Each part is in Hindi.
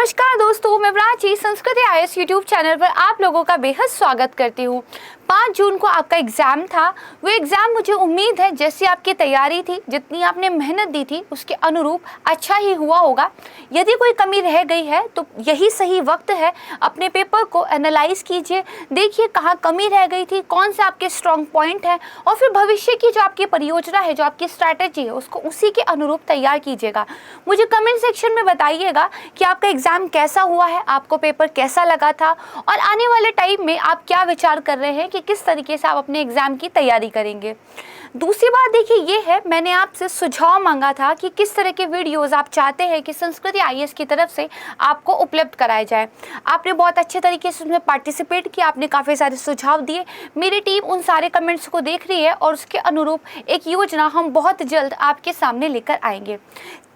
नमस्कार दोस्तों, मैं Prachi Sanskrit IAS YouTube channel पर आप लोगों का बेहद स्वागत करती हूँ। 5 जून को आपका एग्ज़ाम था। वो एग्ज़ाम मुझे उम्मीद है जैसी आपकी तैयारी थी, जितनी आपने मेहनत दी थी उसके अनुरूप अच्छा ही हुआ होगा। यदि कोई कमी रह गई है तो यही सही वक्त है, अपने पेपर को एनालाइज कीजिए, देखिए कहाँ कमी रह गई थी, कौन से आपके स्ट्रॉन्ग पॉइंट है और फिर भविष्य की जो आपकी परियोजना है, जो आपकी स्ट्रैटेजी है, उसको उसी के अनुरूप तैयार कीजिएगा। मुझे कमेंट सेक्शन में बताइएगा कि आपका एग्ज़ाम कैसा हुआ है, आपको पेपर कैसा लगा था और आने वाले टाइम में आप क्या विचार कर रहे हैं कि किस तरीके से आप अपने एग्ज़ाम की तैयारी करेंगे। दूसरी बात देखिए ये है, मैंने आपसे सुझाव मांगा था कि किस तरह के वीडियोस आप चाहते हैं कि संस्कृति आईएएस की तरफ से आपको उपलब्ध कराए जाए। आपने बहुत अच्छे तरीके से उसमें पार्टिसिपेट किया, आपने काफ़ी सारे सुझाव दिए। मेरी टीम उन सारे कमेंट्स को देख रही है और उसके अनुरूप एक योजना हम बहुत जल्द आपके सामने लेकर आएंगे।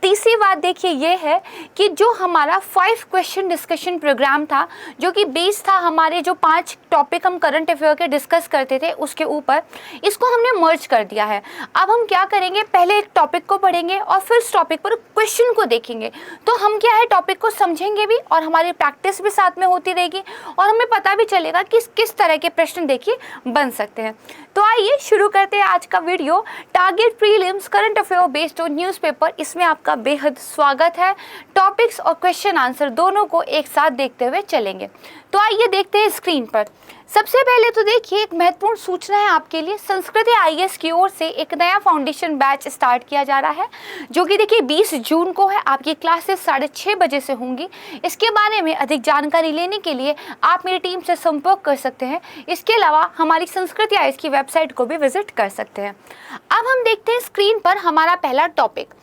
तीसरी बात देखिए ये है कि जो हमारा 5 क्वेश्चन डिस्कशन प्रोग्राम था, जो कि बेस था हमारे जो 5 टॉपिक हम करंट अफेयर के डिस्कस करते थे उसके ऊपर, इसको हमने मर्ज कर दिया है। अब हम क्या करेंगे, पहले एक टॉपिक को पढ़ेंगे और फिर उस टॉपिक पर क्वेश्चन को देखेंगे। तो हम क्या है, टॉपिक को समझेंगे भी और हमारी प्रैक्टिस भी साथ में होती रहेगी और हमें पता भी चलेगा कि किस तरह के प्रश्न देखिए बन सकते हैं। तो आइए शुरू करते हैं आज का video. Target prelims current affair based on newspaper, इसमें आपका बेहद स्वागत है। टॉपिक्स और क्वेश्चन आंसर दोनों को एक साथ देखते हुए चलेंगे। तो आइए देखते हैं स्क्रीन पर। सबसे पहले तो देखिए एक महत्वपूर्ण सूचना है आपके लिए, संस्कृति आईएएस की ओर से एक नया फाउंडेशन बैच स्टार्ट किया जा रहा है, जो कि देखिए 20 जून को है। आपकी क्लासेस 6:30 बजे से होंगी। इसके बारे में अधिक जानकारी लेने के लिए आप मेरी टीम से संपर्क कर सकते हैं। इसके अलावा हमारी संस्कृति आईएएस की वेबसाइट को भी विजिट कर सकते हैं। अब हम देखते हैं स्क्रीन पर हमारा पहला टॉपिक,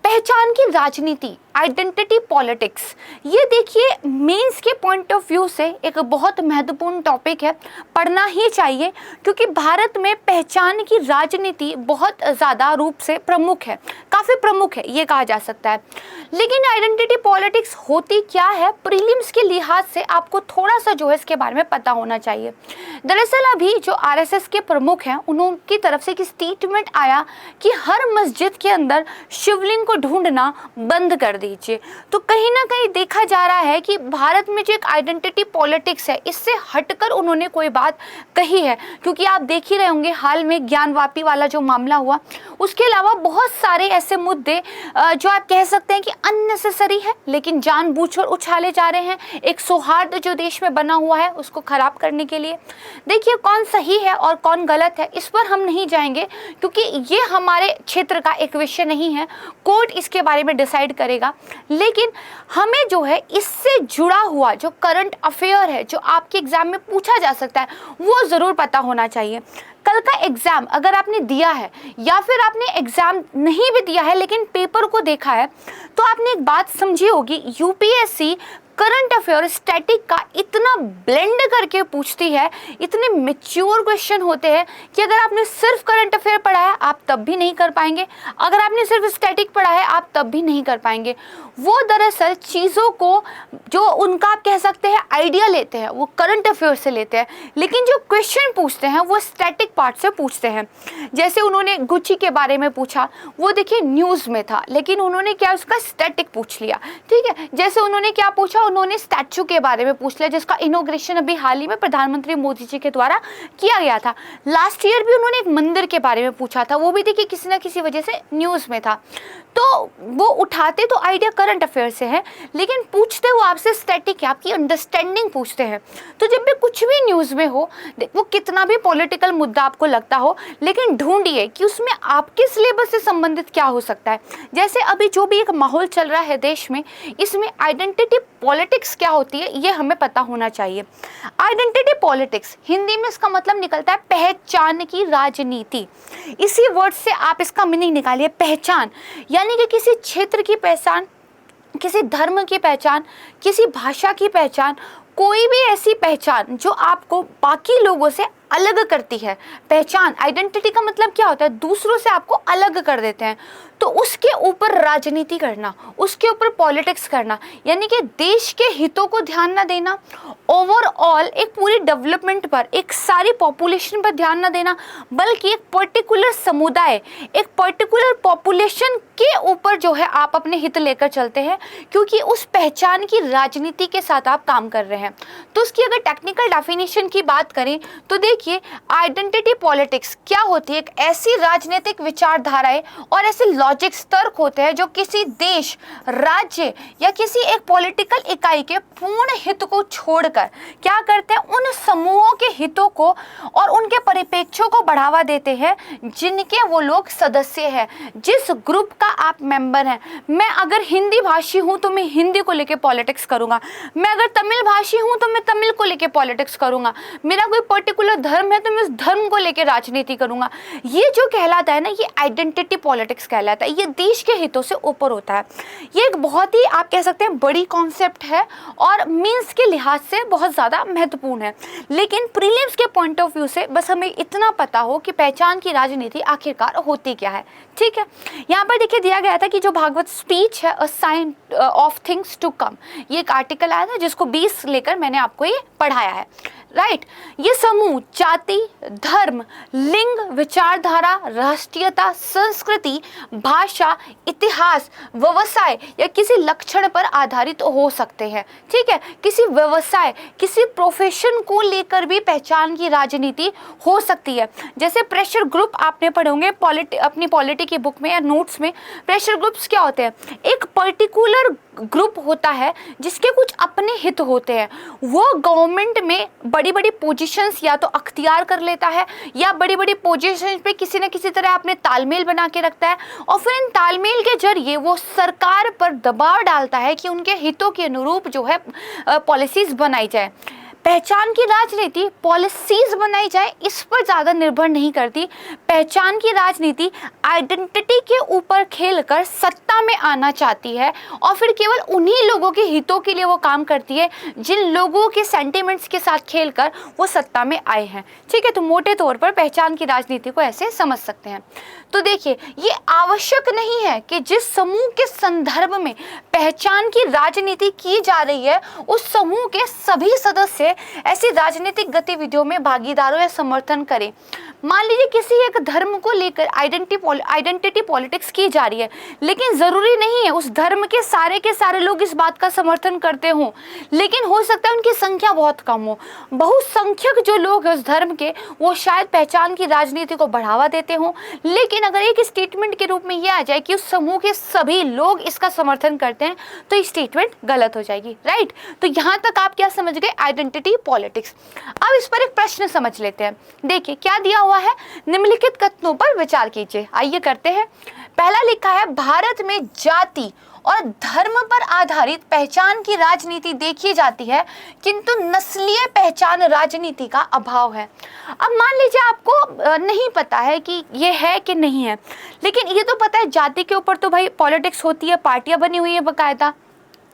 पहचान की राजनीति, आइडेंटिटी पॉलिटिक्स। ये देखिए मेंस के पॉइंट ऑफ व्यू से एक बहुत महत्वपूर्ण टॉपिक है, पढ़ना ही चाहिए, क्योंकि भारत में पहचान की राजनीति बहुत ज़्यादा रूप से प्रमुख है, काफ़ी प्रमुख है ये कहा जा सकता है। लेकिन आइडेंटिटी पॉलिटिक्स होती क्या है, प्रीलिम्स के लिहाज से आपको थोड़ा सा जो है इसके बारे में पता होना चाहिए। दरअसल अभी जो आरएसएस के प्रमुख हैं, उनकी तरफ से एक स्टेटमेंट आया कि हर मस्जिद के अंदर शिवलिंग को ढूंढना बंद कर दीजिए। तो कहीं ना कहीं देखा जा रहा है कि भारत में जो एक आइडेंटिटी पॉलिटिक्स है, इससे हटकर उन्होंने कोई बात कही है। क्योंकि आप देख ही रहे होंगे हाल में ज्ञानवापी वाला जो मामला हुआ, उसके अलावा बहुत सारे ऐसे मुद्दे जो आप कह सकते हैं कि अननेसेसरी है, लेकिन जानबूझकर उछाले जा रहे हैं एक सौहार्द जो देश में बना हुआ है उसको खराब करने के लिए। देखिए कौन सही है और कौन गलत है इस पर हम नहीं जाएंगे, क्योंकि ये हमारे क्षेत्र का एक विषय नहीं है, कोर्ट इसके बारे में डिसाइड करेगा। लेकिन हमें जो है इससे जुड़ा हुआ जो करंट अफेयर है, जो आपके एग्जाम में पूछा जा सकता है, वो ज़रूर पता होना चाहिए। कल का एग्ज़ाम अगर आपने दिया है या फिर आपने एग्ज़ाम नहीं भी दिया है लेकिन पेपर को देखा है, तो आपने एक बात समझी होगी, यूपीएससी करंट अफेयर स्टैटिक का इतना ब्लेंड करके पूछती है, इतने मैच्योर क्वेश्चन होते हैं कि अगर आपने सिर्फ करंट अफेयर पढ़ा है आप तब भी नहीं कर पाएंगे, अगर आपने सिर्फ स्टैटिक पढ़ा है आप तब भी नहीं कर पाएंगे। वो दरअसल चीज़ों को जो उनका आप कह सकते हैं आइडिया लेते हैं, वो करंट अफेयर से लेते हैं, लेकिन जो क्वेश्चन पूछते हैं वो स्टैटिक पार्ट से पूछते हैं। जैसे उन्होंने गुच्ची के बारे में पूछा, वो देखिए न्यूज़ में था, लेकिन उन्होंने क्या उसका स्टैटिक पूछ लिया, ठीक है। जैसे उन्होंने क्या पूछा, उन्होंने स्टैचू के बारे में पूछ लिया, जिसका इनॉग्रेशन अभी हाल ही में प्रधानमंत्री मोदी जी के द्वारा किया गया था। लास्ट ईयर भी उन्होंने एक मंदिर के बारे में पूछा था, वो भी देखिए किसी ना किसी वजह से न्यूज़ में था। तो वो उठाते तो आइडिया करंट अफेयर से है, लेकिन पूछते वो आपसे स्टैटिक है, आपकी अंडरस्टैंडिंग पूछते हैं। तो जब भी कुछ भी न्यूज़ में हो, वो कितना भी पॉलिटिकल मुद्दा आपको लगता हो, लेकिन ढूंढिए कि उसमें आपके सिलेबस से संबंधित क्या हो सकता है। जैसे अभी जो भी एक माहौल चल रहा है देश में, इसमें आइडेंटिटी पॉलिटिक्स क्या होती है ये हमें पता होना चाहिए। आइडेंटिटी पॉलिटिक्स हिंदी में इसका मतलब निकलता है पहचान की राजनीति। इसी वर्ड से आप इसका मीनिंग निकालिए, पहचान, यानी कि किसी क्षेत्र की पहचान, किसी धर्म की पहचान, किसी भाषा की पहचान, कोई भी ऐसी पहचान जो आपको बाकी लोगों से अलग करती है। पहचान, आइडेंटिटी का मतलब क्या होता है? दूसरों से आपको अलग कर देते हैं। तो उसके ऊपर राजनीति करना, उसके ऊपर पॉलिटिक्स करना, यानी कि देश के हितों को ध्यान न देना, ओवरऑल एक पूरी डेवलपमेंट पर, एक सारी पॉपुलेशन पर ध्यान न देना, बल्कि एक पर्टिकुलर समुदाय, एक पर्टिकुलर पॉपुलेशन के ऊपर जो है आप अपने हित लेकर चलते हैं, क्योंकि उस पहचान की राजनीति के साथ आप काम कर रहे हैं। तो उसकी अगर टेक्निकल डेफिनेशन की बात करें तो देखिए, आइडेंटिटी पॉलिटिक्स क्या होती है? एक ऐसी राजनीतिक विचारधाराएं और ऐसे लॉजिक्स, तर्क होते हैं जो किसी देश, राज्य या किसी एक पॉलिटिकल इकाई के पूर्ण हित को छोड़कर क्या करते हैं? उन समूहों के हितों को और उनके परिप्रेक्ष्यों को बढ़ावा देते हैं जिनके वो लोग सदस्य हैं, जिस ग्रुप का आप मेंबर हैं। मैं अगर हिंदी भाषी हूं तो मैं हिंदी को लेकर पॉलिटिक्स करूंगा, मैं अगर तमिल भाषी हूं तो मैं तमिल को लेकर पॉलिटिक्स करूंगा, मेरा कोई पर्टिकुलर धर्म है तो मैं उस धर्म को लेकर राजनीति करूंगा। ये जो कहलाता है ना, ये आइडेंटिटी पॉलिटिक्स कहलाता है। ये देश के हितों से ऊपर होता है। ये एक बहुत ही, आप कह सकते हैं, बड़ी कॉन्सेप्ट है और मीन्स के लिहाज से बहुत ज़्यादा महत्वपूर्ण है। लेकिन प्रीलिम्स के पॉइंट ऑफ व्यू से बस हमें इतना पता हो कि पहचान की राजनीति आखिरकार होती क्या है। ठीक है, यहाँ पर देखिए दिया गया था कि जो भागवत स्पीच है, a sign of things to come, ये एक आर्टिकल आया था जिसको 20 लेकर मैंने आपको ये पढ़ाया है। राइट, ये समूह जाति, धर्म, लिंग, विचारधारा, राष्ट्रीयता, संस्कृति, भाषा, इतिहास, व्यवसाय या किसी लक्षण पर आधारित हो सकते हैं। ठीक है, किसी व्यवसाय, किसी प्रोफेशन को लेकर भी पहचान की राजनीति हो सकती है। जैसे प्रेशर ग्रुप आपने पढ़े होंगे अपनी पॉलिटी की बुक में या नोट्स में। प्रेशर ग्रुप्स क्या होते हैं? एक पर्टिकुलर ग्रुप होता है जिसके कुछ अपने हित होते हैं। वो गवर्नमेंट में बड़ी बड़ी पोजीशंस या तो अख्तियार कर लेता है या बड़ी बड़ी पोजीशंस पे किसी न किसी तरह अपने तालमेल बना के रखता है, और फिर इन तालमेल के जरिए वो सरकार पर दबाव डालता है कि उनके हितों के अनुरूप जो है पॉलिसीज बनाई जाए। पहचान की राजनीति पॉलिसीज बनाई जाए इस पर ज़्यादा निर्भर नहीं करती। पहचान की राजनीति आइडेंटिटी के ऊपर खेलकर सत्ता में आना चाहती है और फिर केवल उन्हीं लोगों के हितों के लिए वो काम करती है जिन लोगों के सेंटिमेंट्स के साथ खेलकर वो सत्ता में आए हैं। ठीक है, तो मोटे तौर पर पहचान की राजनीति को ऐसे समझ सकते हैं। तो देखिए, ये आवश्यक नहीं है कि जिस समूह के संदर्भ में पहचान की राजनीति की जा रही है उस समूह के सभी सदस्य ऐसी राजनीतिक गतिविधियों में भागीदारों या समर्थन करें। मान लीजिए किसी एक धर्म को लेकर आइडेंटिटी पॉलिटिक्स की जा रही है, लेकिन जरूरी नहीं है उस धर्म के सारे लोग इस बात का समर्थन करते हों, लेकिन हो सकता है उनकी संख्या बहुत कम हो। बहुसंख्यक जो लोग हैं उस धर्म के, वो शायद पहचान की राजनीति को बढ़ावा देते हों, लेकिन अगर एक स्टेटमेंट के रूप में यह आ जाए कि उस समूह के सभी लोग इसका समर्थन करते हैं तो ये स्टेटमेंट गलत हो जाएगी। राइट, तो यहाँ तक आप क्या समझ गए? Identity politics. अब इस पर एक प्रश्न समझ लेते हैं। देखिए क्या दिया हुआ है, निम्नलिखित कथनों पर विचार कीजिए। आइए करते हैं। पहला लिखा है, भारत में जाति और धर्म पर आधारित पहचान की राजनीति देखी जाती है किंतु नस्लीय पहचान राजनीति का अभाव है। अब मान लीजिए आपको नहीं पता है कि ये है कि नहीं है, लेकिन ये तो पता है जाति के ऊपर तो भाई पॉलिटिक्स होती है, पार्टियां बनी हुई है बकायदा।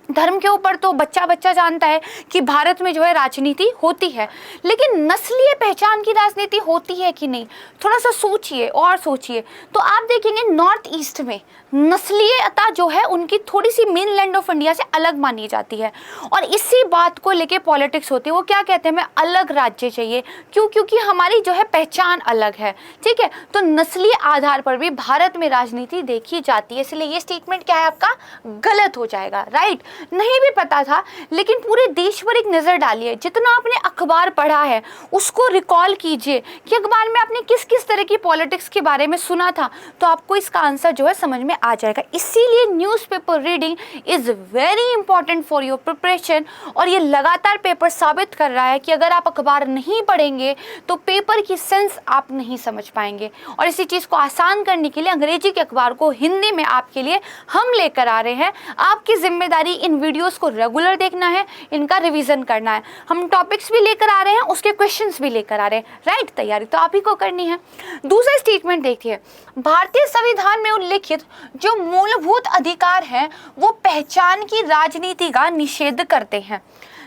धर्म के ऊपर तो बच्चा बच्चा जानता है कि भारत में जो है राजनीति होती है, लेकिन नस्लीय पहचान की राजनीति होती है कि नहीं, थोड़ा सा सोचिए और सोचिए। तो आप देखेंगे नॉर्थ ईस्ट में नस्लीयता जो है उनकी थोड़ी सी मेनलैंड ऑफ इंडिया से अलग मानी जाती है और इसी बात को लेके पॉलिटिक्स होती है। वो क्या कहते हैं, हमें अलग राज्य चाहिए, क्यों? क्योंकि हमारी जो है पहचान अलग है। ठीक है, तो नस्लीय आधार पर भी भारत में राजनीति देखी जाती है, इसलिए ये स्टेटमेंट क्या है आपका? गलत हो जाएगा। राइट, नहीं भी पता था, लेकिन पूरे देश पर एक नजर डालिए। जितना आपने अखबार पढ़ा है उसको रिकॉल कीजिए कि अखबार में आपने किस किस तरह की पॉलिटिक्स के बारे में सुना था, तो आपको इसका आंसर जो है समझ में आ जाएगा। इसीलिए newspaper reading is very important for your preparation. और ये लगातार पेपर साबित कर रहा है कि अगर आप अखबार नहीं पढ़ेंगे तो पेपर की सेंस आप नहीं समझ पाएंगे। और इसी चीज़ को आसान करने के लिए अंग्रेजी के अखबार को हिंदी में आपके लिए हम लेकर आ रहे हैं। आपकी जिम्मेदारी इन वीडियोस को रेगुलर देखना है, इनका रिवीजन करना है। हम टॉपिक्स भी लेकर आ रहे हैं, उसके क्वेश्चंस भी लेकर आ रहे हैं। राइट, तैयारी तो आप ही को करनी है। दूसरा स्टेटमेंट देखिए, भारतीय संविधान में उल्लिखित जो मूलभूत अधिकार हैं वो पहचान की राजनीति का निषेध करते हैं।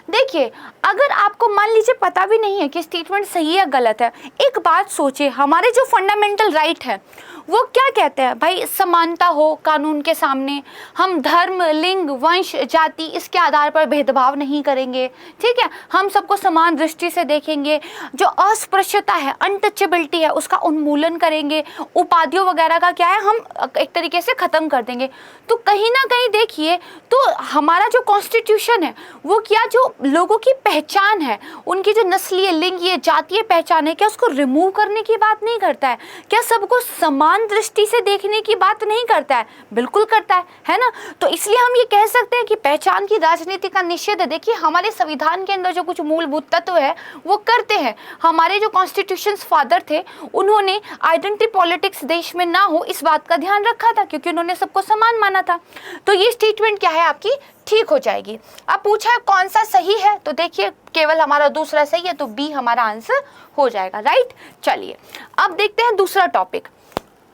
देखिए, अगर आपको मान लीजिए पता भी नहीं है कि स्टेटमेंट सही है गलत है, एक बात सोचिए, हमारे जो फंडामेंटल राइट है वो क्या कहते हैं भाई? समानता हो कानून के सामने, हम धर्म, लिंग, वंश, जाति इसके आधार पर भेदभाव नहीं करेंगे, ठीक है, हम सबको समान दृष्टि से देखेंगे, जो अस्पृश्यता है, अनटचेबिलिटी है, उसका उन्मूलन करेंगे, उपाधियों वगैरह का क्या है, हम एक तरीके से खत्म कर देंगे। तो कहीं ना कहीं देखिए, तो हमारा जो कॉन्स्टिट्यूशन है वो क्या, जो लोगों की पहचान है, उनकी जो नस्लीय, लिंगीय, जातीय पहचान है, क्या उसको रिमूव करने की बात नहीं करता है? क्या सबको समान दृष्टि से देखने की बात नहीं करता है? बिल्कुल करता है ना? तो इसलिए हम ये कह सकते हैं कि पहचान की राजनीति का निषेध है। देखिए, हमारे संविधान के अंदर जो कुछ मूलभूत तत्व है वो करते हैं। हमारे जो कॉन्स्टिट्यूशन फादर थे उन्होंने आइडेंटिटी पॉलिटिक्स देश में ना हो इस बात का ध्यान रखा था, क्योंकि उन्होंने सबको समान माना था। तो ये स्टेटमेंट क्या है आपकी, ठीक हो जाएगी। अब पूछा है कौन सा सही है, तो देखिए केवल हमारा दूसरा सही है, तो बी हमारा आंसर हो जाएगा, राइट। चलिए अब देखते हैं दूसरा टॉपिक,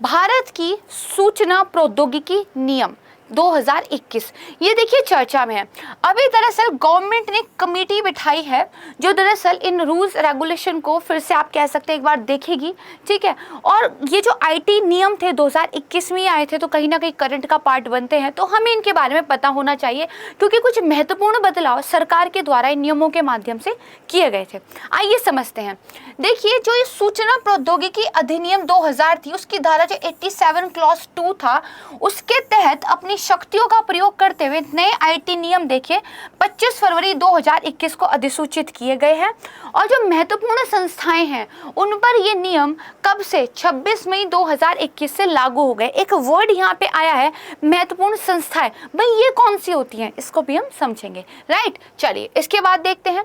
भारत की सूचना प्रौद्योगिकी नियम 2021। ये देखिए चर्चा में है। अभी दरअसल गवर्नमेंट ने कमेटी बिठाई है जो दरअसल इन रूल्स रेगुलेशन को फिर से आप कह सकते हैं एक बार देखेगी, ठीक है। और ये जो आईटी नियम थे 2021 में ही आए थे, तो कहीं ना कहीं करंट का पार्ट बनते हैं, तो हमें इनके बारे में पता होना चाहिए, क्योंकि कुछ महत्वपूर्ण बदलाव सरकार के द्वारा इन नियमों के माध्यम से किए गए थे। आइए समझते हैं। देखिए, जो ये सूचना प्रौद्योगिकी अधिनियम 2000 थी, उसकी धारा जो 87 क्लॉज 2 था, उसके तहत अपनी शक्तियों का प्रयोग करते हुए नए आईटी नियम देखिए 25 फरवरी 2021 को अधिसूचित किए गए हैं। और जो महत्वपूर्ण संस्थाएं हैं उन पर ये नियम कब से, 26 मई 2021 से लागू हो गए। एक वर्ड यहाँ पे आया है, महत्वपूर्ण संस्थाएं, भाई ये कौन सी होती हैं, इसको भी हम समझेंगे, राइट। चलिए इसके बाद देखते हैं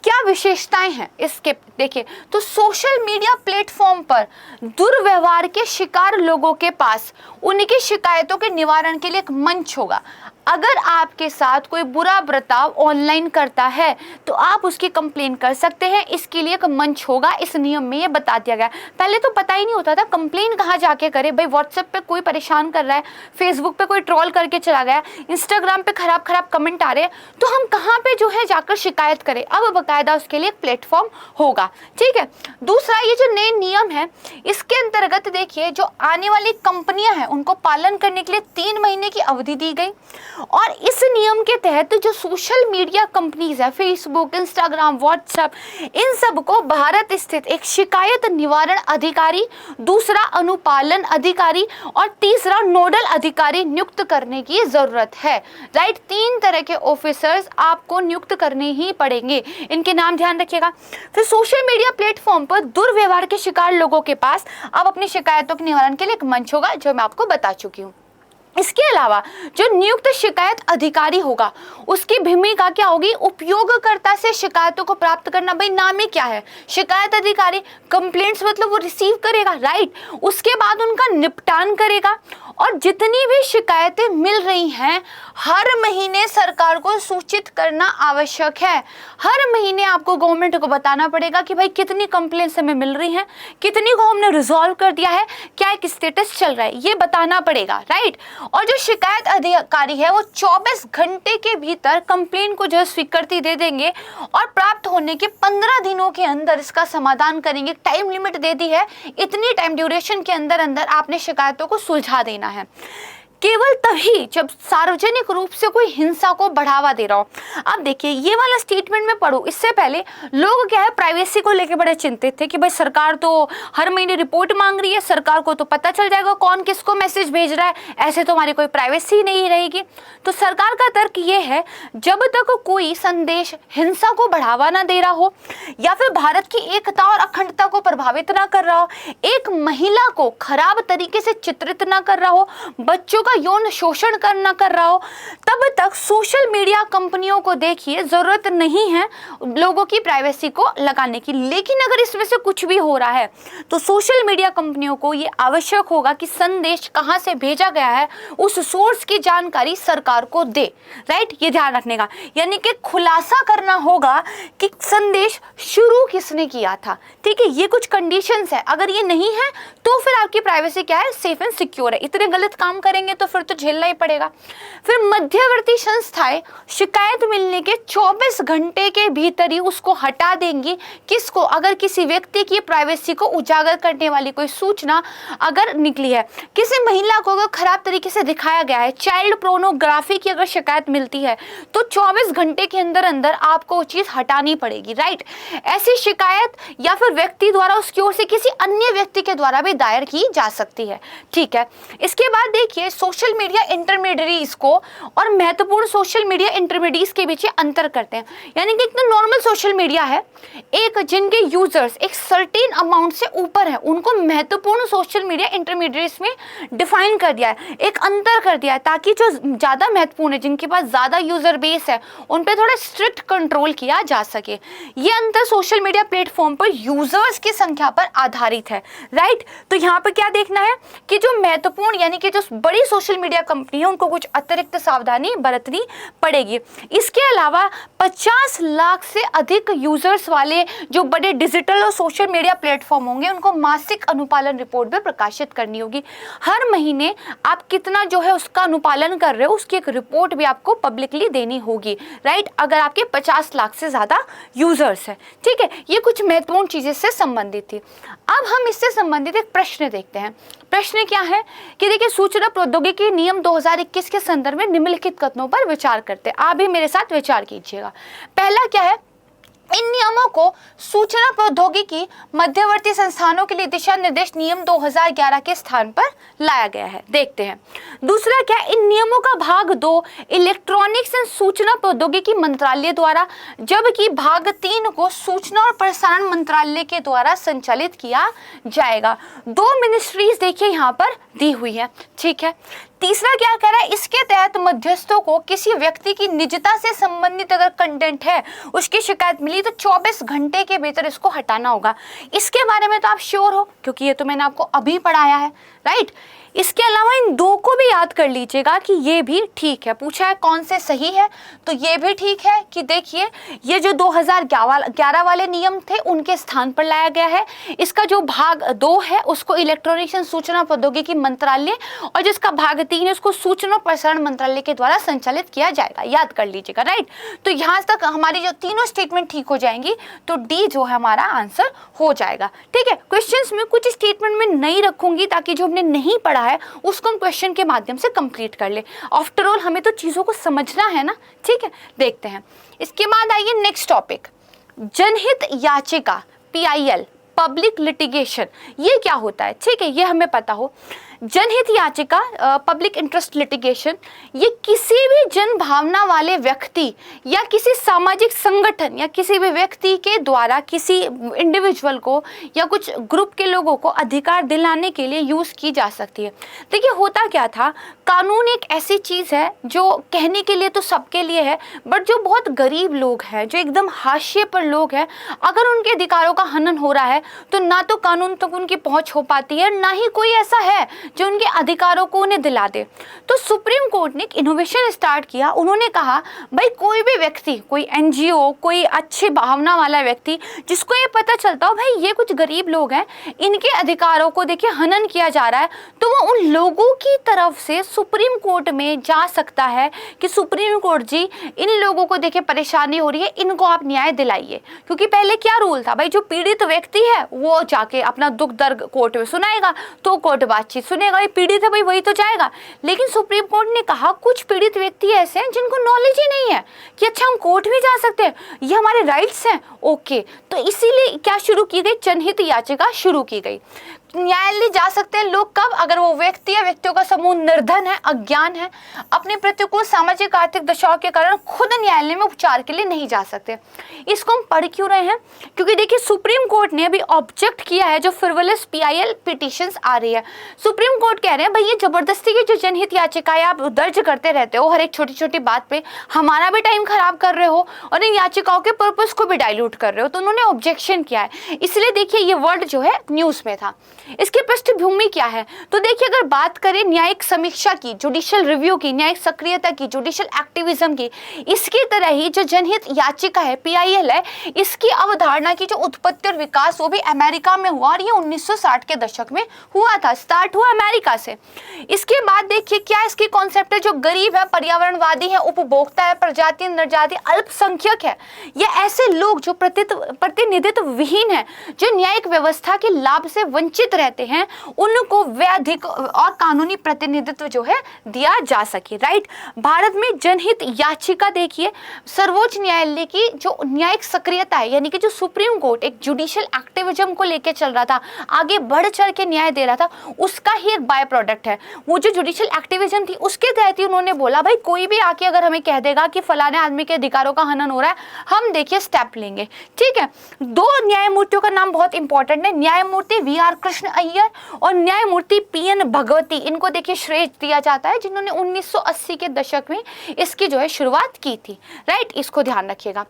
क्या विशेषताएं हैं इसके। देखिए, तो सोशल मीडिया प्लेटफॉर्म पर दुर्व्यवहार के शिकार लोगों के पास उनकी शिकायतों के निवारण के लिए एक मंच होगा। अगर आपके साथ कोई बुरा बर्ताव ऑनलाइन करता है तो आप उसकी कंप्लेन कर सकते हैं, इसके लिए एक मंच होगा। इस नियम में ये बता दिया गया। पहले तो पता ही नहीं होता था कंप्लेन कहाँ जाके करे, भाई व्हाट्सएप पे कोई परेशान कर रहा है, फेसबुक पे कोई ट्रोल करके चला गया, इंस्टाग्राम पे खराब खराब कमेंट आ रहे हैं, तो हम कहाँ पे जो है जाकर शिकायत करें। अब बाकायदा उसके लिए एक प्लेटफॉर्म होगा, ठीक है। दूसरा, ये जो नए नियम है इसके अंतर्गत देखिए जो आने वाली कंपनियां हैं उनको पालन करने के लिए 3 महीने की अवधि दी गई। और इस नियम के तहत जो सोशल मीडिया कंपनीज है, फेसबुक, इंस्टाग्राम, व्हाट्सएप, इन सब को भारत स्थित एक शिकायत निवारण अधिकारी, दूसरा अनुपालन अधिकारी और तीसरा नोडल अधिकारी नियुक्त करने की जरूरत है, राइट। 3 तरह के ऑफिसर्स आपको नियुक्त करने ही पड़ेंगे, इनके नाम ध्यान रखिएगा। फिर सोशल मीडिया प्लेटफॉर्म पर दुर्व्यवहार के शिकार लोगों के पास अब अपनी शिकायतों के निवारण के लिए एक मंच होगा, जो मैं आपको बता चुकी हूँ। इसके अलावा जो नियुक्त शिकायत अधिकारी होगा उसकी भूमिका क्या होगी, उपयोगकर्ता से शिकायतों को प्राप्त करना। भाई नाम ही क्या है, शिकायत अधिकारी, कंप्लेंट्स मतलब वो रिसीव करेगा, राइट। उसके बाद उनका निपटान करेगा और जितनी भी शिकायतें मिल रही हैं हर महीने सरकार को सूचित करना आवश्यक है। हर महीने आपको गवर्नमेंट को बताना पड़ेगा कि भाई कितनी कंप्लेंट्स हमें मिल रही हैं, कितनी को हमने रिजॉल्व कर दिया है, क्या एक स्टेटस चल रहा है, ये बताना पड़ेगा, राइट। और जो शिकायत अधिकारी है वो 24 घंटे के भीतर कंप्लेन को जो स्वीकृति दे देंगे और प्राप्त होने के 15 दिनों के अंदर इसका समाधान करेंगे। टाइम लिमिट दे दी है, इतनी टाइम ड्यूरेशन के अंदर अंदर आपने शिकायतों को सुलझा देना है। केवल तभी जब सार्वजनिक रूप से कोई हिंसा को बढ़ावा दे रहा हो। अब देखिए ये वाला स्टेटमेंट में पढ़ो, इससे पहले लोग क्या है प्राइवेसी को लेकर बड़े चिंतित थे कि भाई सरकार तो हर महीने रिपोर्ट मांग रही है, सरकार को तो पता चल जाएगा कौन किसको मैसेज भेज रहा है, ऐसे तो हमारी कोई प्राइवेसी नहीं रहेगी। तो सरकार का तर्क ये है जब तक कोई संदेश हिंसा को बढ़ावा ना दे रहा हो या फिर भारत की एकता और अखंडता को प्रभावित ना कर रहा हो, एक महिला को खराब तरीके से चित्रित ना कर रहा हो, बच्चों यौन शोषण करना कर रहा हो, तब तक सोशल मीडिया कंपनियों को देखिए जरूरत नहीं है लोगों की प्राइवेसी को लगाने की। लेकिन अगर इसमें से कुछ भी हो रहा है तो सोशल मीडिया कंपनियों को ये आवश्यक होगा कि संदेश कहां से भेजा गया है उस सोर्स की जानकारी सरकार को दे, राइट। ये ध्यान रखने का, यानी कि खुलासा करना होगा कि संदेश शुरू किसने किया था, ठीक है। ये कुछ कंडीशंस है, अगर ये नहीं है तो फिर आपकी प्राइवेसी क्या है, सेफ एंड सिक्योर है। इतने गलत काम करेंगे तो फिर तो झेलना ही पड़ेगा। फिर मध्यवर्ती संस्थाएं शिकायत मिलने के 24 घंटे के भीतर ही उसको हटा देंगी। किसको? अगर किसी व्यक्ति की प्राइवेसी को उजागर करने वाली कोई सूचना अगर निकली है, किसी महिला को अगर खराब तरीके से दिखाया गया है, चाइल्ड पोर्नोग्राफी की अगर शिकायत मिलती है तो 24 घंटे के अंदर अंदर आपको वो चीज हटानी पड़ेगी, राइट। ऐसी शिकायत या फिर व्यक्ति द्वारा उसकी ओर से किसी अन्य व्यक्ति के द्वारा भी दायर की जा सकती है, ठीक है। इसके बाद देखिए सोशल मीडिया इंटरमीडिएरीज को और महत्वपूर्ण सोशल मीडिया इंटरमीडिएट्स के बीच अंतर करते हैं। यानी कि एक तो नॉर्मल सोशल मीडिया है, एक जिनके यूजर्स एक सर्टेन अमाउंट से ऊपर है, उनको महत्वपूर्ण सोशल मीडिया इंटरमीडिएट्स में डिफाइन कर दिया है, एक अंतर कर दिया है, ताकि जो ज्यादा महत्वपूर्ण है, जिनके पास ज्यादा यूजर बेस है, उन पे थोड़ा स्ट्रिक्ट कंट्रोल किया जा सके। ये अंतर सोशल मीडिया प्लेटफॉर्म पर यूजर्स की संख्या पर आधारित है, राइट। तो यहाँ पर क्या देखना है कि जो महत्वपूर्ण यानी कि जो बड़ी सोशल मीडिया कंपनी है उनको कुछ अतिरिक्त सावधानी बरतनी पड़ेगी। इसके अलावा 50 लाख से अधिक यूजर्स वाले जो बड़े डिजिटल और सोशल मीडिया प्लेटफॉर्म होंगे उनको मासिक अनुपालन रिपोर्ट भी प्रकाशित करनी होगी। हर महीने आप कितना जो है उसका अनुपालन कर रहे हो उसकी एक रिपोर्ट भी आपको पब्लिकली देनी होगी, राइट, अगर आपके 50 लाख से ज्यादा यूजर्स है, ठीक है। ये कुछ महत्वपूर्ण चीजें से संबंधित थी। अब हम इससे संबंधित एक प्रश्न देखते हैं। प्रश्न क्या है कि देखिए सूचना प्रौद्योगिकी नियम 2021 के संदर्भ में निम्नलिखित कथनों पर विचार करते हैं। आप भी मेरे साथ विचार कीजिएगा। पहला क्या है, इन नियमों को सूचना प्रौद्योगिकी मध्यवर्ती संस्थानों के लिए दिशा निर्देश नियम 2011 के स्थान पर लाया गया है। देखते हैं दूसरा क्या, इन नियमों का भाग 2 इलेक्ट्रॉनिक्स एंड सूचना प्रौद्योगिकी मंत्रालय द्वारा, जबकि भाग 3 को सूचना और प्रसारण मंत्रालय के द्वारा संचालित किया जाएगा। 2 मिनिस्ट्रीज देखिए यहाँ पर दी हुई है, ठीक है। तीसरा क्या कह रहा है, इसके तहत मध्यस्थों को किसी व्यक्ति की निजता से संबंधित अगर कंटेंट है उसकी शिकायत मिली तो 24 घंटे के भीतर इसको हटाना होगा। इसके बारे में तो आप श्योर हो क्योंकि ये तो मैंने आपको अभी पढ़ाया है, राइट। इसके अलावा इन 2 को भी याद कर लीजिएगा कि ये भी ठीक है। पूछा है कौन से सही है, तो ये भी ठीक है कि देखिए ये जो 2011 वाले नियम थे उनके स्थान पर लाया गया है। इसका जो भाग 2 है उसको इलेक्ट्रॉनिक्स एंड सूचना प्रौद्योगिकी मंत्रालय और जिसका भाग 3 है उसको सूचना और प्रसारण मंत्रालय के द्वारा संचालित किया जाएगा, याद कर लीजिएगा, राइट। तो यहाँ तक हमारी जो तीनों स्टेटमेंट ठीक हो जाएंगी तो डी जो है हमारा आंसर हो जाएगा, ठीक है। क्वेश्चंस में कुछ स्टेटमेंट में नहीं रखूंगी ताकि जो हमने नहीं पढ़ा है उसको हम क्वेश्चन के माध्यम से कंप्लीट कर ले। आफ्टर ऑल हमें तो चीजों को समझना है ना, ठीक है। देखते हैं इसके बाद आइए नेक्स्ट टॉपिक, जनहित याचिका PIL पब्लिक लिटिगेशन। ये क्या होता है, ठीक है, ये हमें पता हो। जनहित याचिका पब्लिक इंटरेस्ट लिटिगेशन ये किसी भी जन भावना वाले व्यक्ति या किसी सामाजिक संगठन या किसी भी व्यक्ति के द्वारा किसी इंडिविजुअल को या कुछ ग्रुप के लोगों को अधिकार दिलाने के लिए यूज की जा सकती है। देखिए होता क्या था, कानून एक ऐसी चीज है जो कहने के लिए तो सबके लिए है, बट जो बहुत गरीब लोग हैं, जो एकदम हाशिए पर लोग हैं, अगर उनके अधिकारों का हनन हो रहा है तो ना तो कानून तक उनकी पहुंच हो पाती है, ना ही कोई ऐसा है जो उनके अधिकारों को उन्हें दिला दे। तो सुप्रीम कोर्ट ने एक इनोवेशन स्टार्ट किया। उन्होंने कहा भाई कोई भी व्यक्ति, कोई NGO, कोई अच्छी भावना वाला व्यक्ति जिसको ये पता चलता हो भाई ये कुछ गरीब लोग हैं, इनके अधिकारों को देखिए हनन किया जा रहा है, तो वो उन लोगों की तरफ से सुप्रीम कोर्ट में जा सकता है कि सुप्रीम कोर्ट जी इन लोगों को देखिए परेशानी हो रही है, इनको आप न्याय दिलाइए। क्योंकि पहले क्या रूल था भाई, जो पीड़ित व्यक्ति है वो जाके अपना दुख दर्द कोर्ट में सुनाएगा तो कोर्ट बातचीत सुनेगा, ये पीड़ित है भाई वही तो जाएगा। लेकिन सुप्रीम कोर्ट ने कहा कुछ पीड़ित व्यक्ति ऐसे हैं जिनको नॉलेज ही नहीं है कि अच्छा हम कोर्ट भी जा सकते हैं, ये हमारे राइट्स हैं, ओके। तो इसीलिए क्या शुरू की गई, जनहित याचिका शुरू की गई। न्यायालय जा सकते हैं लोग कब, अगर वो व्यक्ति या व्यक्तियों का समूह निर्धन है, अज्ञान है, अपने प्रतिकूल सामाजिक आर्थिक दशाओं के कारण खुद न्यायालय में उपचार के लिए नहीं जा सकते। इसको हम पढ़ क्यों रहे हैं, क्योंकि देखिए सुप्रीम कोर्ट ने अभी ऑब्जेक्ट किया है जो फ्रिवोलस PIL पिटिशंस आ रही है। सुप्रीम कोर्ट कह रहे हैं भाई ये जबरदस्ती की जो जनहित याचिकाएं आप दर्ज करते रहते हो हर एक छोटी छोटी बात पे, हमारा भी टाइम खराब कर रहे हो और इन याचिकाओं के पर्पस को भी डाइल्यूट कर रहे हो। तो उन्होंने ऑब्जेक्शन किया है, इसलिए देखिए ये वर्ड जो है न्यूज में था। इसकी पृष्ठभूमि क्या है? तो देखिए, अगर बात करें न्यायिक समीक्षा की, जुडिशियल रिव्यू की, न्यायिक सक्रियता की, जुडिशियल एक्टिविज्म की, इसकी तरह ही जो जनहित याचिका है, PIL है, इसकी अवधारणा की जो उत्पत्ति और विकास वो भी अमेरिका में हुआ, और ये 1960 के दशक में हुआ था, स्टार्ट हुआ अमेरिका से। इसके बाद देखिए क्या इसकी कॉन्सेप्ट है, जो गरीब है, पर्यावरणवादी है, उपभोक्ता है, प्रजाति नरजाति, अल्पसंख्यक है, ये ऐसे लोग जो प्रतिनिधित्व विहीन है, जो न्यायिक व्यवस्था के लाभ से वंचित रहते हैं, उनको वैधिक और कानूनी प्रतिनिधित्व जो है दिया जा सके। राइट। भारत में जनहित याचिका देखिए, सर्वोच्च न्यायालय की जो न्यायिक सक्रियता है, यानी कि जो सुप्रीम कोर्ट एक जुडिशियल एक्टिविज्म को लेकर चल रहा था, आगे बढ़ चढ़ के न्याय दे रहा था, उसका ही एक बाय प्रोडक्ट है। वो जो जुडिशियल एक्टिविज्म थी उसके तहत ही उन्होंने बोला भाई कोई भी आके अगर हमें कह देगा कि फलाने आदमी के अधिकारों का हनन हो रहा है, हम देखिए स्टेप लेंगे। ठीक है। दो न्यायमूर्तियों का नाम बहुत इंपॉर्टेंट है, न्यायमूर्ति VR कृष्ण अय्यर और न्यायमूर्ति PN भगवती। इनको देखिए श्रेय दिया जाता है, जिन्होंने 1980 के दशक में इसकी जो है शुरुआत की थी। राइट, इसको ध्यान रखिएगा।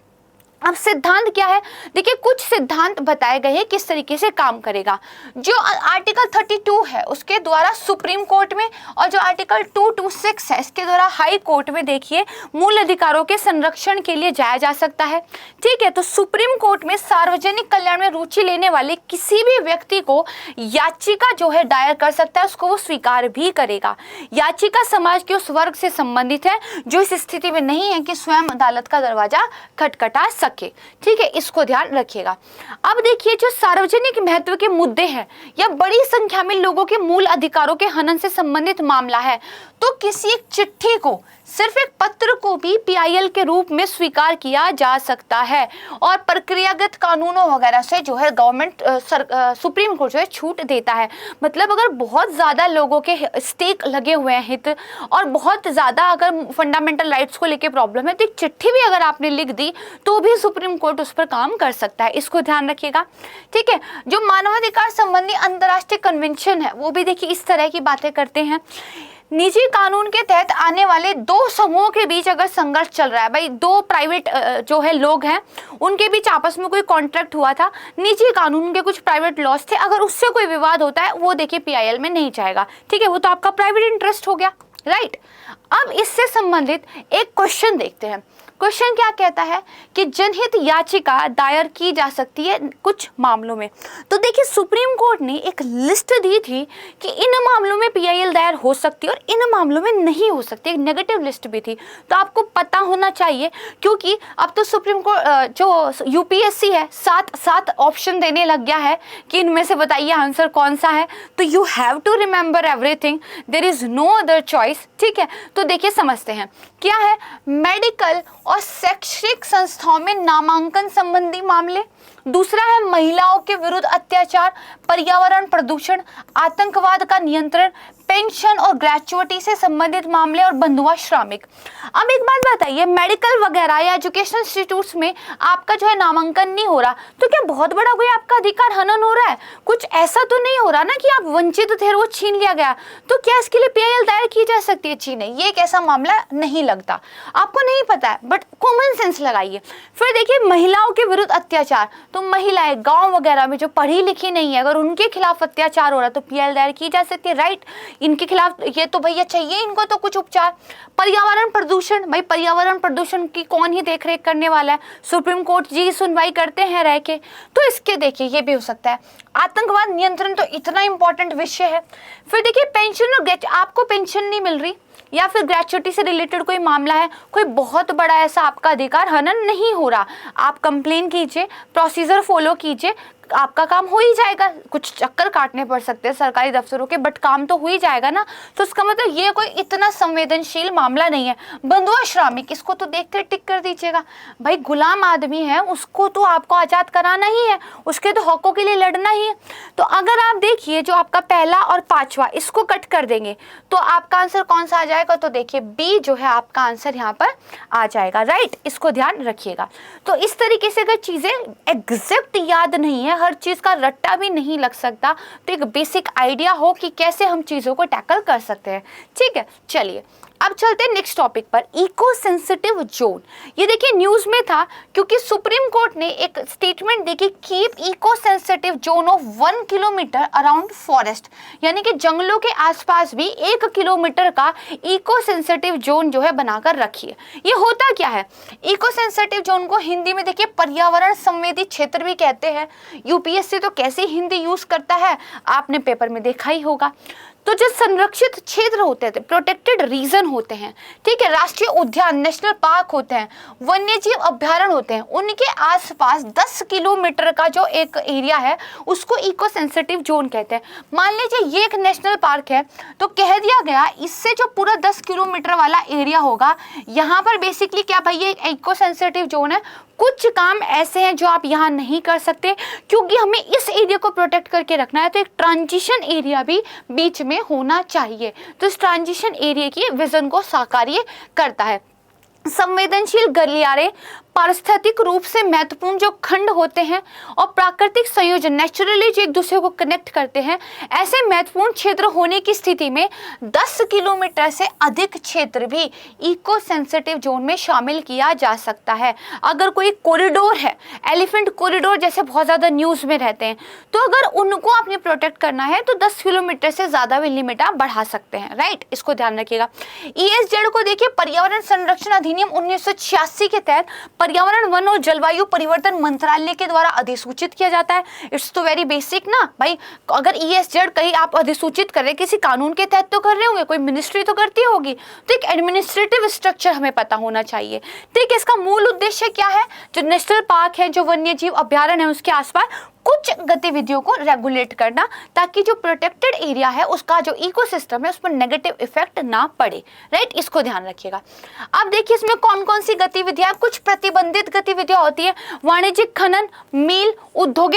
अब सिद्धांत क्या है? देखिए, कुछ सिद्धांत बताए गए हैं किस तरीके से काम करेगा। जो आर्टिकल 32 है उसके द्वारा सुप्रीम कोर्ट में, और जो आर्टिकल 226 है इसके द्वारा हाई कोर्ट में देखिए मूल अधिकारों के संरक्षण के लिए जाया जा सकता है। ठीक है। तो सुप्रीम कोर्ट में सार्वजनिक कल्याण में रुचि लेने वाले किसी भी व्यक्ति को याचिका जो है दायर कर सकता है, उसको वो स्वीकार भी करेगा। याचिका समाज के उस वर्ग से संबंधित है जो इस स्थिति में नहीं है कि स्वयं अदालत का दरवाजा खटखटा सके। ठीक है, इसको ध्यान रखिएगा। अब देखिए, जो सार्वजनिक महत्व के मुद्दे हैं या बड़ी संख्या में लोगों के मूल अधिकारों के हनन से संबंधित मामला है, तो किसी एक चिट्ठी को, सिर्फ एक पत्र को भी PIL के रूप में स्वीकार किया जा सकता है, और प्रक्रियागत कानूनों वगैरह से जो है गवर्नमेंट सुप्रीम कोर्ट जो है छूट देता है। मतलब अगर बहुत ज्यादा लोगों के स्टेक लगे हुए हैं, हित, और बहुत ज्यादा अगर फंडामेंटल राइट्स को लेके प्रॉब्लम है, तो एक चिट्ठी भी अगर आपने लिख दी तो भी सुप्रीम कोर्ट उस पर काम कर सकता है। इसको ध्यान रखिएगा। ठीक है। जो मानवाधिकार संबंधी अंतर्राष्ट्रीय कन्वेंशन है वो भी देखिए इस तरह की बातें करते हैं। निजी कानून के तहत आने वाले दो समूहों के बीच अगर संघर्ष चल रहा है, भाई दो प्राइवेट जो है लोग हैं, उनके बीच आपस में कोई कॉन्ट्रैक्ट हुआ था, निजी कानून के कुछ प्राइवेट लॉस थे, अगर उससे कोई विवाद होता है वो देखिए PIL में नहीं जाएगा। ठीक है, वो तो आपका प्राइवेट इंटरेस्ट हो गया। राइट। अब इससे संबंधित एक क्वेश्चन देखते हैं। क्वेश्चन क्या कहता है कि जनहित याचिका दायर की जा सकती है कुछ मामलों में। तो देखिए, सुप्रीम कोर्ट ने एक लिस्ट दी थी कि इन मामलों में PIL दायर हो सकती है और इन मामलों में नहीं हो सकती, एक नेगेटिव लिस्ट भी थी। तो आपको पता होना चाहिए, क्योंकि अब तो सुप्रीम कोर्ट जो UPSC है सात ऑप्शन देने लग गया है कि इनमें से बताइए आंसर कौन सा है। तो you have to remember everything, there is no other choice. ठीक है, तो देखिए समझते हैं क्या है। मेडिकल और शैक्षिक संस्थाओं में नामांकन संबंधी मामले, दूसरा है महिलाओं के विरुद्ध अत्याचार, पर्यावरण प्रदूषण, आतंकवाद का नियंत्रण, पेंशन और ग्रेचुइटी से संबंधित मामले, और बंधुआ श्रमिक। अब एक बात बताइए, मेडिकल वगैरह या एजुकेशनल इंस्टीट्यूट्स में आपका जो है नामांकन नहीं हो रहा, तो क्या बहुत बड़ा कोई आपका अधिकार हनन हो रहा है? कुछ ऐसा तो नहीं हो रहा ना कि आप वंचित थे, वो छीन लिया गया, तो क्या इसके लिए PIL दायर की जा सकती है? जी नहीं, ये एक ऐसा मामला नहीं लगता। आपको नहीं पता है, बट कॉमन सेंस लगाइए। फिर देखिए, महिलाओं के विरुद्ध अत्याचार, तो महिलाएं गांव वगैरह में जो पढ़ी लिखी नहीं है, अगर उनके खिलाफ अत्याचार हो रहा है तो PIL दायर की जा सकती है। राइट, इनके खिलाफ ये तो भैया चाहिए इनको तो कुछ उपचार। पर्यावरण प्रदूषण, भाई पर्यावरण प्रदूषण की कौन ही देखरेख करने वाला है? सुप्रीम कोर्ट जी सुनवाई करते हैं रह के, तो इसके देखिए ये भी हो सकता है। आतंकवाद नियंत्रण तो इतना इंपॉर्टेंट विषय है। फिर देखिए, पेंशन और आपको पेंशन नहीं मिल रही या फिर ग्रेचुइटी से रिलेटेड कोई मामला है, कोई बहुत बड़ा ऐसा आपका अधिकार हनन नहीं हो रहा, आप कंप्लेन कीजिए, प्रोसीजर फॉलो कीजिए, आपका काम हो ही जाएगा। कुछ चक्कर काटने पड़ सकते हैं सरकारी दफ्तरों के, बट काम तो हो ही जाएगा ना। तो इसका मतलब ये कोई इतना संवेदनशील मामला नहीं है। बंधुआ श्रमिक, इसको तो देखते टिक कर दीजिएगा। भाई गुलाम आदमी है, उसको तो आपको आज़ाद कराना ही है, उसके तो हकों के लिए लड़ना ही है। तो अगर आप देखिए जो आपका पहला और पांचवा, इसको कट कर देंगे तो आपका आंसर कौन सा आ जाएगा? तो देखिए B जो है आपका आंसर यहाँ पर आ जाएगा। राइट, इसको ध्यान रखिएगा। तो इस तरीके से अगर चीज़ें एग्जैक्ट याद नहीं है, हर चीज का रट्टा भी नहीं लग सकता, तो एक बेसिक आइडिया हो कि कैसे हम चीजों को टैकल कर सकते हैं। ठीक है, चलिए अब चलते हैं नेक्स्ट टॉपिक पर, इको सेंसिटिव जोन। ये देखिए न्यूज में था क्योंकि सुप्रीम कोर्ट ने एक स्टेटमेंट दी कि keep eco sensitive zone of 1 kilometre around forest, यानी कि जंगलों के आसपास भी 1 किलोमीटर का इको सेंसिटिव जोन जो है बनाकर रखिए। ये होता क्या है? इको सेंसिटिव जोन को हिंदी में देखिए पर्यावरण संवेदी क्षेत्र भी कहते हैं। यूपीएससी तो कैसे हिंदी यूज करता है आपने पेपर में देखा ही होगा। तो जो संरक्षित क्षेत्र होते हैं, प्रोटेक्टेड रीजन होते हैं, ठीक है, राष्ट्रीय उद्यान, नेशनल पार्क होते हैं, वन्यजीव अभ्यारण्य होते हैं, उनके आसपास 10 किलोमीटर का जो एक एरिया है उसको इको सेंसिटिव जोन कहते हैं। मान लीजिए ये एक नेशनल पार्क है, तो कह दिया गया इससे जो पूरा 10 किलोमीटर वाला एरिया होगा, यहाँ पर बेसिकली क्या भाई ये इको सेंसिटिव जोन है। कुछ काम ऐसे हैं जो आप यहाँ नहीं कर सकते क्योंकि हमें इस एरिया को प्रोटेक्ट करके रखना है, तो एक ट्रांजिशन एरिया भी बीच में होना चाहिए। तो इस ट्रांजिशन एरिया की विजन को साकार करता है। संवेदनशील गलियारे पारिस्थितिक रूप से महत्वपूर्ण जो खंड होते हैं और प्राकृतिक संयोजन नेचुरली जो एक दूसरे को कनेक्ट करते हैं, ऐसे महत्वपूर्ण क्षेत्र होने की स्थिति में 10 किलोमीटर से अधिक क्षेत्र भी इको सेंसिटिव जोन में शामिल किया जा सकता है। अगर कोई कॉरिडोर है, एलिफेंट कॉरिडोर जैसे बहुत ज़्यादा न्यूज़ में रहते हैं, तो अगर उनको आपने प्रोटेक्ट करना है तो 10 किलोमीटर से ज़्यादा भी लिमिट आप बढ़ा सकते हैं, राइट। इसको ध्यान रखिएगा। ESZ को देखिए पर्यावरण संरक्षण अधिनियम 1986 के तहत पर्यावरण, वन और जलवायु परिवर्तन मंत्रालय के द्वारा अधिसूचित किया जाता है। इट्स तो वेरी बेसिक ना भाई। अगर ESZ कहीं आप अधिसूचित कर रहे हैं, किसी कानून के तहत तो कर रहे होंगे, कोई मिनिस्ट्री तो करती होगी, तो एक एडमिनिस्ट्रेटिव स्ट्रक्चर हमें पता होना चाहिए। ठीक है, इसका मूल उद्देश्य क्या है? जो नेशनल पार्क है, जो वन्यजीव अभ्यारण्य है, उसके आसपास कुछ गतिविधियों को रेगुलेट करना ताकि जो प्रोटेक्टेड एरिया है उसका जो इकोसिस्टम है उस पर नेगेटिव इफेक्ट ना पड़े, राइट। इसको ध्यान रखिएगा। अब देखिए इसमें कौन कौन सी गतिविधियां, कुछ प्रतिबंधित गतिविधियां होती है। वाणिज्यिक खनन, मील, उद्योगों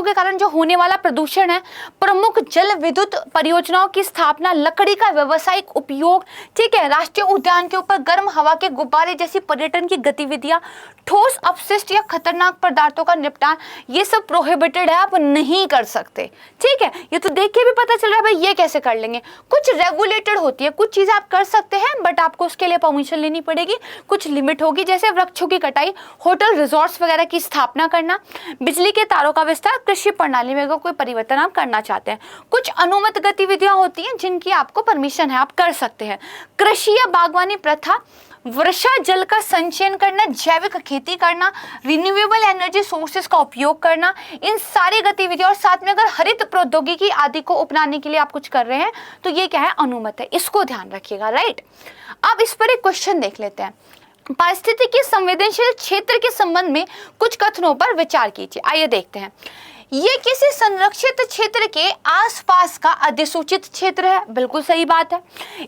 के कारण जो होने वाला प्रदूषण है, प्रमुख जल विद्युत परियोजनाओं की स्थापना, लकड़ी का व्यावसायिक उपयोग, ठीक है, राष्ट्रीय उद्यान के ऊपर गर्म हवा के गुब्बारे जैसी पर्यटन की गतिविधियां, ठोस अपशिष्ट या खतरनाक पदार्थों का निपटान, ये सब प्रोहिबिटेड है, आप नहीं कर सकते। ठीक है, ये तो देख के भी पता चल रहा है भाई ये कैसे कर लेंगे। कुछ रेगुलेटेड होती है, कुछ चीजें आप कर सकते हैं बट आपको उसके लिए परमिशन लेनी पड़ेगी, कुछ लिमिट होगी, जैसे वृक्षों की कटाई, होटल रिजॉर्ट्स वगैरह की स्थापना करना, बिजली के तारों का विस्तार, कृषि प्रणाली में अगर कोई परिवर्तन आप करना चाहते हैं। कुछ अनुमत गतिविधियां होती हैं जिनकी आपको परमिशन है, आप कर सकते हैं। कृषि या बागवानी प्रथा, वर्षा जल का संचयन करना, जैविक खेती करना, रिन्यूएबल एनर्जी सोर्सेज का उपयोग करना, इन सारी गतिविधियों और साथ में अगर हरित प्रौद्योगिकी आदि को अपनाने के लिए आप कुछ कर रहे हैं तो ये क्या है, अनुमत है। इसको ध्यान रखिएगा, राइट। अब इस पर एक क्वेश्चन देख लेते हैं। पारिस्थितिकी संवेदनशील क्षेत्र के संबंध में कुछ कथनों पर विचार कीजिए। आइए देखते हैं। ये किसी संरक्षित क्षेत्र के आसपास का अधिसूचित क्षेत्र है, बिल्कुल सही बात है।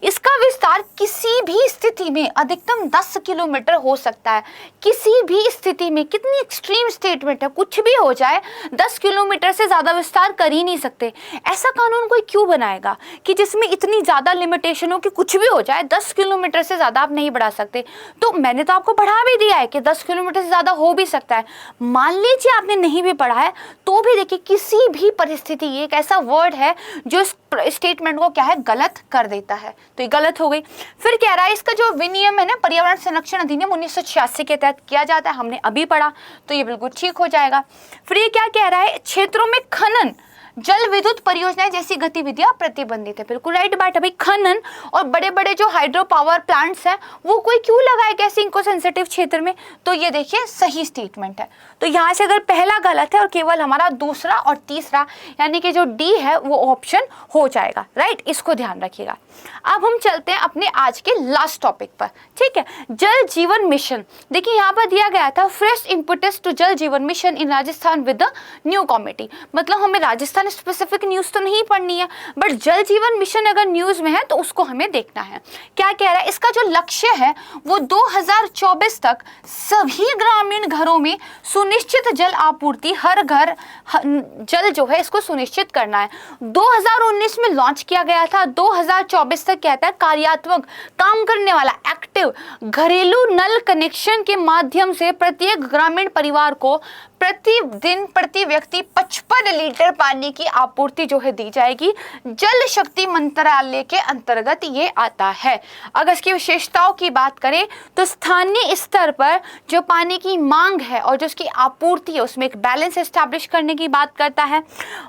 इसका विस्तार किसी भी स्थिति में अधिकतम 10 किलोमीटर हो सकता है। किसी भी स्थिति में, कितनी एक्सट्रीम स्टेटमेंट है, कुछ भी हो जाए 10 किलोमीटर से ज्यादा विस्तार कर ही नहीं सकते। ऐसा कानून कोई क्यों बनाएगा कि जिसमें इतनी ज्यादा लिमिटेशन हो कि कुछ भी हो जाए 10 किलोमीटर से ज्यादा आप नहीं बढ़ा सकते। तो मैंने तो आपको बढ़ा भी दिया है कि 10 किलोमीटर से ज्यादा हो भी सकता है। मान लीजिए आपने नहीं भी पढ़ा है तो देखिए किसी भी परिस्थिति, ये एक ऐसा वर्ड है जो इस स्टेटमेंट को क्या है, गलत कर देता है, तो ये गलत हो गई। फिर कह रहा है इसका जो विनियम है ना, पर्यावरण संरक्षण अधिनियम 1986 के तहत किया जाता है, हमने अभी पढ़ा, तो ये बिल्कुल ठीक हो जाएगा। फिर ये क्या कह रहा है, क्षेत्रों में खनन, जल विद्युत परियोजनाएं जैसी गतिविधियां प्रतिबंधित है, बिल्कुल राइट बात है भाई। खनन और बड़े बड़े जो हाइड्रो पावर प्लांट्स हैं वो कोई क्यों लगाएगा ऐसे इको सेंसिटिव क्षेत्र में, तो ये देखिए सही स्टेटमेंट है। तो यहाँ से अगर पहला गलत है और केवल हमारा दूसरा और तीसरा यानी कि जो डी है वो ऑप्शन हो जाएगा, राइट। इसको ध्यान रखिएगा। अब हम चलते हैं अपने आज के लास्ट टॉपिक पर, ठीक है। जल जीवन मिशन, देखिए यहाँ पर दिया गया था फ्रेश इम्पीटस टू जल जीवन mission in Rajasthan with the new committee. मतलब हमें राजस्थान स्पेसिफिक न्यूज तो नहीं पढ़नी है बट जल जीवन मिशन अगर न्यूज में है तो उसको हमें देखना है। क्या कह रहा है, इसका जो लक्ष्य है वो 2024 तक सभी ग्रामीण घरों में सुनिश्चित जल आपूर्ति, हर घर जल जो है इसको सुनिश्चित करना है। 2019 में लॉन्च किया गया था, 2024 तक कहता है कार्यात्मक काम करने वाला एक्टिव घरेलू नल कनेक्शन के माध्यम से प्रत्येक ग्रामीण परिवार को प्रतिदिन प्रति व्यक्ति 55 लीटर पानी की आपूर्ति जो है दी जाएगी। जल शक्ति मंत्रालय के अंतर्गत ये आता है। अगर इसकी विशेषताओं की बात करें तो स्थानीय स्तर पर जो पानी की मांग है और जो उसकी आपूर्ति है उसमें एक बैलेंस एस्टैब्लिश करने की बात करता है।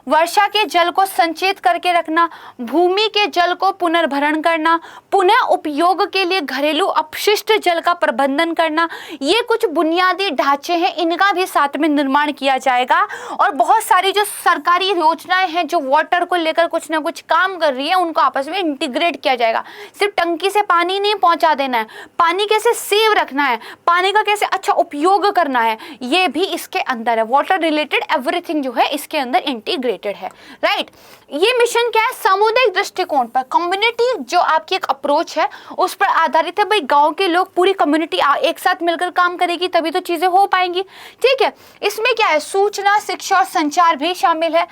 वर्षा के जल को संचित करके रखना, भूमि के जल को पुनर्भरण करना, पुनः उपयोग के लिए घरेलू अपशिष्ट जल का प्रबंधन करना, ये कुछ बुनियादी ढांचे हैं, इनका भी साथ में निर्माण किया जाएगा। और बहुत सारी जो सरकारी योजनाएं हैं जो वाटर को लेकर कुछ ना कुछ काम कर रही है उनको आपस में इंटीग्रेट किया जाएगा। सिर्फ टंकी से पानी नहीं पहुंचा देना है, पानी कैसे सेव रखना है, पानी का कैसे अच्छा उपयोग करना है, ये भी इसके अंदर है। वाटर रिलेटेड एवरीथिंग जो है इसके अंदर इंटीग्रेटेड है, राइट। ये मिशन क्या है, सामुदायिक दृष्टिकोण पर, कम्युनिटी जो आपकी एक अप्रोच है उस पर आधारित है। भाई गांव के लोग, पूरी कम्युनिटी एक साथ मिलकर काम करेगी तभी तो चीजें हो पाएंगी, ठीक है। इसमें क्या है, सूचना, शिक्षा और संचार भी शामिल है।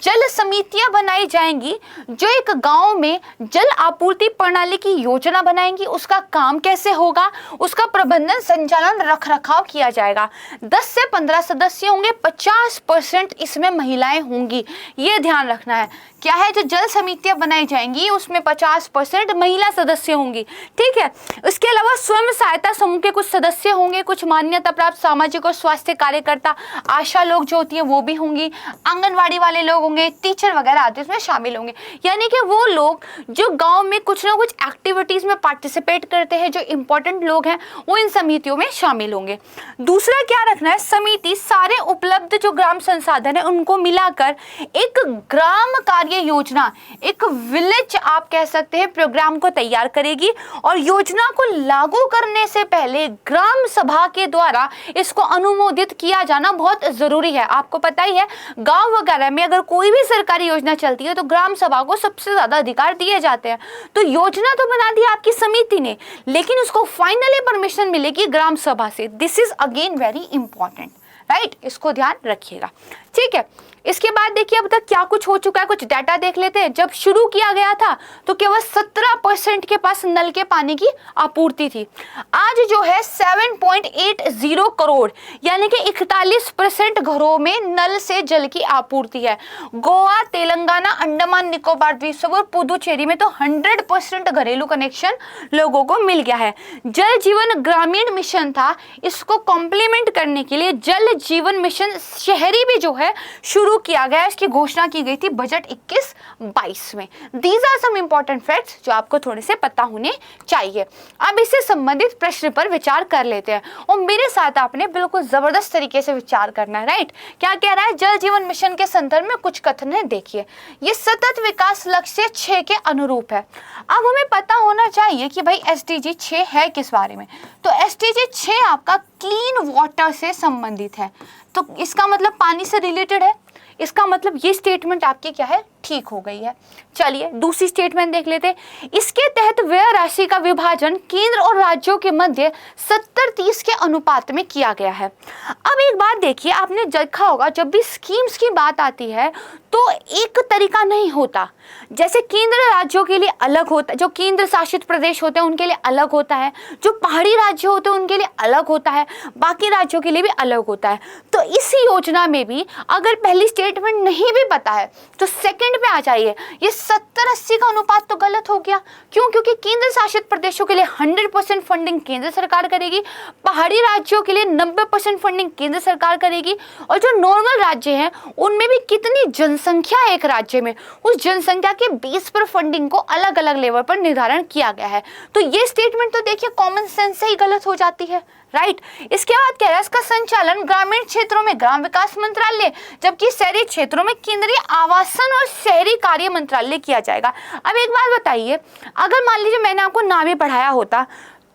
जल समितियां बनाई जाएंगी जो एक गांव में जल आपूर्ति प्रणाली की योजना बनाएंगी, उसका काम कैसे होगा, उसका प्रबंधन, संचालन, रख रखाव किया जाएगा। 10 से 15 सदस्य होंगे, 50% इसमें महिलाएं होंगी, ये ध्यान रखना है। क्या है, जो जल समितियां बनाई जाएंगी उसमें 50% महिला सदस्य होंगी, ठीक है। इसके अलावा स्वयं सहायता समूह के कुछ सदस्य होंगे, कुछ मान्यता प्राप्त सामाजिक और स्वास्थ्य कार्यकर्ता, आशा लोग जो होती है वो भी होंगी, आंगनवाड़ी वाले लोग होंगे, टीचर वगैरह आदि इसमें शामिल होंगे। यानी कि वो लोग जो गांव में कुछ ना कुछ एक्टिविटीज में पार्टिसिपेट करते हैं, जो इंपॉर्टेंट लोग हैं वो इन समितियों में शामिल होंगे। दूसरा क्या रखना है, समिति सारे उपलब्ध जो ग्राम संसाधन है उनको मिलाकर एक ग्राम कार्य योजना, एक विलेज आप कह सकते हैं प्रोग्राम को तैयार करेगी। और योजना को लागू करने से पहले ग्राम सभा के द्वारा इसको अनुमोदित किया जाना बहुत जरूरी है। आपको पता ही है गांव वगैरह में अगर कोई भी सरकारी योजना चलती है तो ग्राम सभा को सबसे ज्यादा अधिकार दिए जाते हैं। तो योजना तो बना दी आपकी समिति ने, लेकिन उसको फाइनली परमिशन मिलेगी ग्राम सभा से। This is again very important, right, इसको ध्यान रखिएगा, ठीक है। इसके बाद देखिए अब तक क्या कुछ हो चुका है, कुछ डाटा देख लेते हैं। जब शुरू किया गया था तो केवल 17% के पास नल के पानी की आपूर्ति थी। आज जो है 7.80 करोड़ यानी कि 41% घरों में नल से जल की आपूर्ति है। गोवा, तेलंगाना, अंडमान निकोबार द्वीप समूह, पुदुचेरी में तो 100% घरेलू कनेक्शन लोगों को मिल गया है। जल जीवन ग्रामीण मिशन था, इसको कॉम्प्लीमेंट करने के लिए जल जीवन मिशन शहरी भी जो है शुरू किया गया। इसकी घोषणा की गई थी बजट 21-22 में। These are some important facts जो आपको थोड़े से पता होने चाहिए। अब इससे संबंधित प्रश्न पर विचार कर लेते हैं और मेरे साथ आपने बिल्कुल जबरदस्त तरीके से विचार करना है, राइट। क्या कह रहा है, जल जीवन मिशन के संदर्भ में कुछ कथन है, देखिए। ये सतत विकास लक्ष्य 6 के अनुरूप है। अब हमें पता होना चाहिए कि भाई SDG 6 है किस बारे में। तो SDG 6 आपका क्लीन वाटर से संबंधित है, तो इसका मतलब पानी से रिलेटेड है। इसका मतलब ये स्टेटमेंट आपकी क्या है, ठीक हो गई है। चलिए दूसरी स्टेटमेंट देख लेते हैं। इसके तहत व्यय राशि का विभाजन केंद्र और राज्यों के मध्य 70-30 के अनुपात में किया गया है। अब एक बात देखिए, आपने देखा होगा जब भी स्कीम्स की बात आती है तो एक तरीका नहीं होता। जैसे केंद्र राज्यों के लिए अलग होता है, जो केंद्र शासित प्रदेश होते हैं उनके लिए अलग होता है, जो पहाड़ी राज्य होते हैं उनके लिए अलग होता है, बाकी राज्यों के लिए भी अलग होता है। तो इस योजना में भी अगर पहली स्टेटमेंट नहीं भी पता है तो सेकंड पे आ जाइए। ये 70-80 का अनुपात तो गलत हो गया। क्यों? क्योंकि केंद्र शासित प्रदेशों के लिए 100% फंडिंग केंद्र सरकार करेगी, पहाड़ी राज्यों के लिए 90% फंडिंग केंद्र सरकार करेगी, और जो नॉर्मल राज्य हैं उनमें भी कितनी जनसंख्या है एक राज्य में, उस जनसंख्या के बेस पर फंडिंग को अलग अलग लेवल पर निर्धारण किया गया है। तो ये स्टेटमेंट तो देखिए कॉमन सेंस से ही गलत हो जाती है, राइट। इसके बाद कह रहा है इसका संचालन ग्रामीण क्षेत्रों में ग्राम विकास मंत्रालय, जबकि शहरी क्षेत्रों में केंद्रीय आवासन और शहरी कार्य मंत्रालय किया जाएगा। अब एक बात बताइए, अगर मान लीजिए मैंने आपको ना भी पढ़ाया होता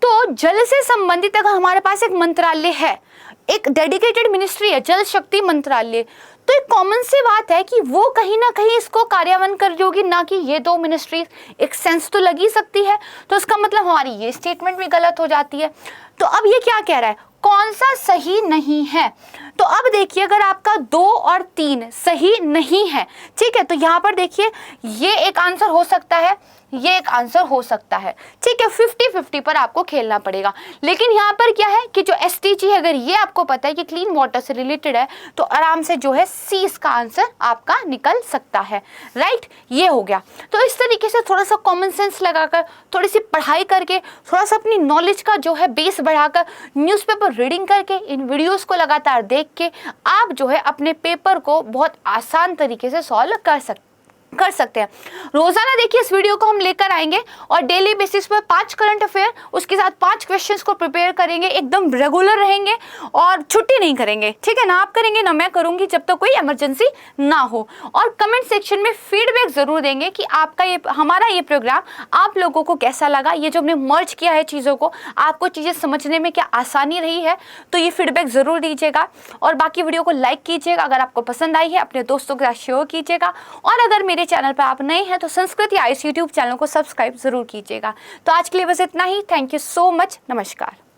तो जल से संबंधित अगर हमारे पास एक मंत्रालय है, एक डेडिकेटेड मिनिस्ट्री है जल शक्ति मंत्रालय, तो एक कॉमन सी बात है कि वो कहीं ना कहीं इसको कार्यान्वयन कर रही होगी, ना कि ये दो मिनिस्ट्री। एक सेंस तो लगी सकती है। तो इसका मतलब हमारी ये स्टेटमेंट भी गलत हो जाती है। तो अब ये क्या कह रहा है, कौन सा सही नहीं है? तो अब देखिए, अगर आपका 2 और 3 सही नहीं है, ठीक है, तो यहाँ पर देखिए ये एक आंसर हो सकता है, ये एक आंसर हो सकता है, ठीक है। 50-50 पर आपको खेलना पड़ेगा। लेकिन यहाँ पर क्या है कि जो STG है, अगर ये आपको पता है कि क्लीन वाटर से रिलेटेड है, तो आराम से जो है C इसका आंसर आपका निकल सकता है, राइट। ये हो गया। तो इस तरीके से थोड़ा सा कॉमन सेंस लगाकर, थोड़ी सी पढ़ाई करके, थोड़ा सा अपनी नॉलेज का जो है बेस बढ़ाकर, न्यूज़पेपर रीडिंग करके, इन वीडियोस को लगातार देख के आप जो है अपने पेपर को बहुत आसान तरीके से सॉल्व कर सकते हैं। रोजाना देखिए इस वीडियो को हम लेकर आएंगे और डेली बेसिस पर 5 करंट अफेयर, उसके साथ 5 क्वेश्चंस को प्रिपेयर करेंगे, एकदम रेगुलर रहेंगे और छुट्टी नहीं करेंगे, ठीक है ना। आप करेंगे ना मैं करूंगी, जब तक कोई इमरजेंसी ना हो। और कमेंट सेक्शन में फीडबैक जरूर देंगे कि आपका ये हमारा ये प्रोग्राम आप लोगों को कैसा लगा, ये जो हमने मर्ज किया है चीज़ों को, आपको चीज़ें समझने में क्या आसानी रही है, तो ये फीडबैक जरूर दीजिएगा। और बाकी वीडियो को लाइक कीजिएगा, अगर आपको पसंद आई है अपने दोस्तों के साथ शेयर कीजिएगा। और अगर मेरे चैनल पर आप नए हैं तो संस्कृति IAS यूट्यूब चैनल को सब्सक्राइब जरूर कीजिएगा। तो आज के लिए बस इतना ही। Thank you so much. नमस्कार।